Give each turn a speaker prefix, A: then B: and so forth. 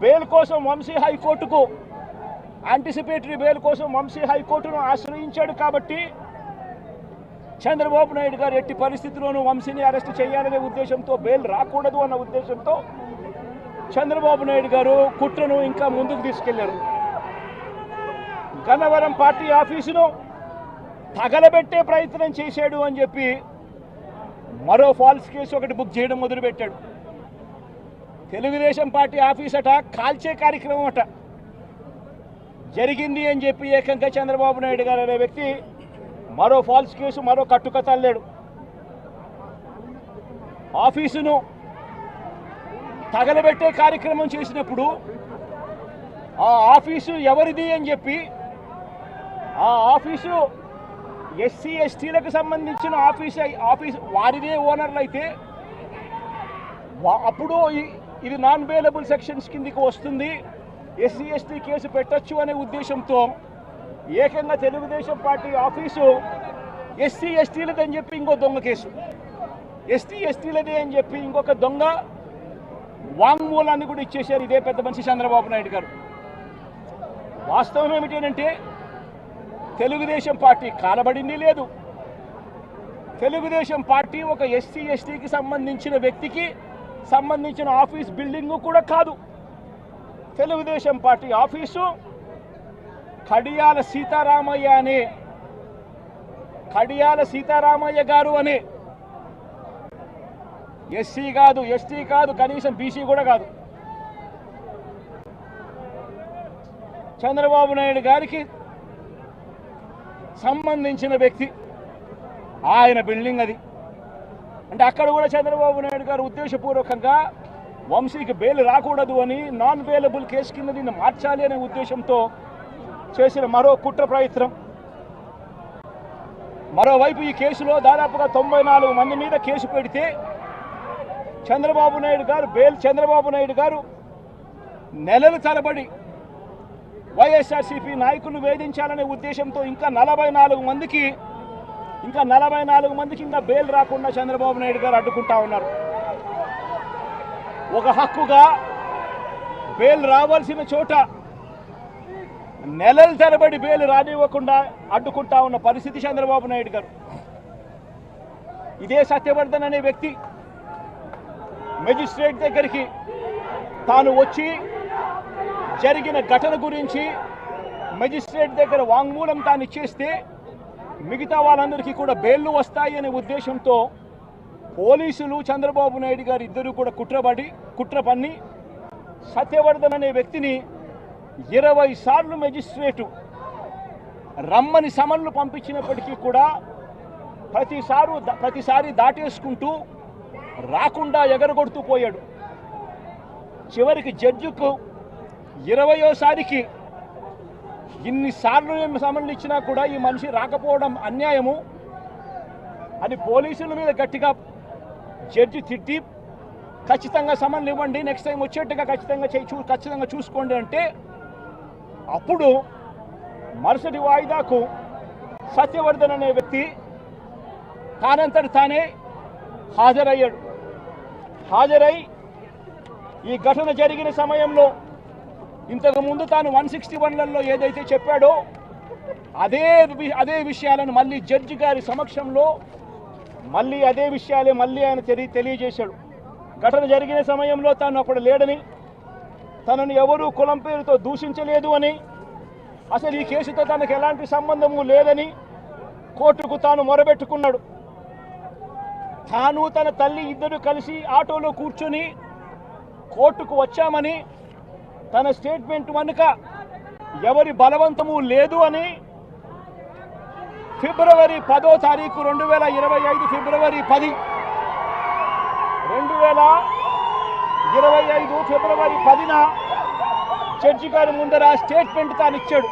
A: Bail కోసం వంశీ హైకోర్టుకు anticipatory bail కోసం వంశీ హైకోర్టును ఆశ్రయించాడు కాబట్టి చంద్రబాబు నాయుడు గారు ఎట్టి పరిస్థితుల్లోనూ వంశీని అరెస్ట్ చేయాలనే ఉద్దేశంతో బెయిల్ రాకూడదు అన్న ఉద్దేశంతో చంద్రబాబు నాయుడు గారు కుట్రను ఇంకా ముందుకు తీసుకెళ్లారు. గన్నవరం పార్టీ ఆఫీసును తగలబెట్టే ప్రయత్నం చేశాడు అని చెప్పి మరో ఫాల్స్ కేసు ఒకటి బుక్ చేయడం మొదలుపెట్టాడు. తెలుగుదేశం పార్టీ ఆఫీస్ అట కాల్చే కార్యక్రమం అట జరిగింది అని చెప్పి ఏకంగా చంద్రబాబు నాయుడు గారు అనే వ్యక్తి మరో ఫాల్స్ కేసు మరో కట్టుకథ అల్లాడు. ఆఫీసును తగలబెట్టే కార్యక్రమం చేసినప్పుడు ఆ ఆఫీసు ఎవరిది అని చెప్పి ఆ ఆఫీసు ఎస్సీ ఎస్టీలకు సంబంధించిన ఆఫీస్ వారిదే ఓనర్లు అయితే అప్పుడు ఇది నాన్ బెయిలబుల్ సెక్షన్స్ కిందికి వస్తుంది, ఎస్సీ ఎస్టీ కేసు పెట్టచ్చు అనే ఉద్దేశంతో ఏకంగా తెలుగుదేశం పార్టీ ఆఫీసు ఎస్సీ ఎస్టీలదని చెప్పి ఇంకో దొంగ కేసు, ఎస్టీ ఎస్టీలదే అని చెప్పి ఇంకొక దొంగ వాంగ్మూలాన్ని కూడా ఇచ్చేశారు ఇదే పెద్ద మనిషి చంద్రబాబు నాయుడు గారు. వాస్తవం ఏమిటంటే తెలుగుదేశం పార్టీ కాలబడింది లేదు. తెలుగుదేశం పార్టీ ఒక ఎస్సీ ఎస్టీకి సంబంధించిన వ్యక్తికి సంబంధించిన ఆఫీస్ బిల్డింగ్ కూడా కాదు. తెలుగుదేశం పార్టీ ఆఫీసు కడియాల సీతారామయ్య గారు అనే ఎస్సీ కాదు, ఎస్టీ కాదు, కనీసం బీసీ కూడా కాదు, చంద్రబాబు నాయుడు గారికి సంబంధించిన వ్యక్తి ఆయన బిల్డింగ్ అది. అంటే అక్కడ కూడా చంద్రబాబు నాయుడు గారు ఉద్దేశపూర్వకంగా వంశీకి బెయిల్ రాకూడదు అని నాన్ బెయిలబుల్ కేసు కింద దీన్ని మార్చాలి అనే ఉద్దేశంతో చేసిన మరో కుట్ర ప్రయత్నం. మరోవైపు ఈ కేసులో దాదాపుగా 94 మంది మీద కేసు పెడితే చంద్రబాబు నాయుడు గారు నెలల తరబడి వైఎస్ఆర్సీపీ నాయకులు వేధించాలనే ఉద్దేశంతో ఇంకా 44 మందికి ఇంకా బెయిల్ రాకుండా చంద్రబాబు నాయుడు గారు అడ్డుకుంటా ఉన్నారు. ఒక హక్కుగా బెయిల్ రావాల్సిన చోట నెలల తరబడి బెయిల్ రానివ్వకుండా అడ్డుకుంటా ఉన్న పరిస్థితి చంద్రబాబు నాయుడు గారు. ఇదే సత్యవర్ధన్ అనే వ్యక్తి మెజిస్ట్రేట్ దగ్గరికి తాను వచ్చి జరిగిన ఘటన గురించి మెజిస్ట్రేట్ దగ్గర వాంగ్మూలం తాను ఇచ్చేస్తే మిగతా వాళ్ళందరికీ కూడా బెయిల్లు వస్తాయి అనే ఉద్దేశంతో పోలీసులు చంద్రబాబు నాయుడు గారు ఇద్దరు కూడా కుట్ర పన్ని సత్యవర్ధన్ అనే వ్యక్తిని 20 సార్లు మెజిస్ట్రేటు రమ్మని సమన్లు పంపించినప్పటికీ కూడా ప్రతిసారి దాటేసుకుంటూ రాకుండా ఎగరగొడుతూ పోయాడు. చివరికి జడ్జికు 20వసారికి ఇన్నిసార్లు సమన్లు ఇచ్చినా కూడా ఈ మనిషి రాకపోవడం అన్యాయము అని పోలీసుల మీద గట్టిగా జడ్జి తిట్టి ఖచ్చితంగా సమన్లు ఇవ్వండి, నెక్స్ట్ టైం వచ్చేట్టుగా ఖచ్చితంగా చూసుకోండి అంటే అప్పుడు మరుసటి వాయిదాకు సత్యవర్ధన్ అనే వ్యక్తి తానంతటి తానే హాజరై ఈ ఘటన జరిగిన సమయంలో ఇంతకుముందు తాను 161లలో ఏదైతే చెప్పాడో అదే విషయాలను మళ్ళీ జడ్జి గారి సమక్షంలో అదే విషయాలే ఆయన తెలియజేశాడు. ఘటన జరిగిన సమయంలో తాను అప్పుడు లేడని, తనను ఎవరూ కులం పేరుతో దూషించలేదు అని, అసలు ఈ కేసుతో తనకు ఎలాంటి సంబంధము లేదని కోర్టుకు తాను మొరబెట్టుకున్నాడు. తాను తన తల్లి ఇద్దరు కలిసి ఆటోలో కూర్చొని కోర్టుకు వచ్చామని, తన స్టేట్మెంట్ వెనుక ఎవరి బలవంతము లేదు అని ఫిబ్రవరి 10వ తారీఖు 2025 ఫిబ్రవరి 10 2025 ఫిబ్రవరి 10న జడ్జి గారి ముందర స్టేట్మెంట్ తాను ఇచ్చాడు.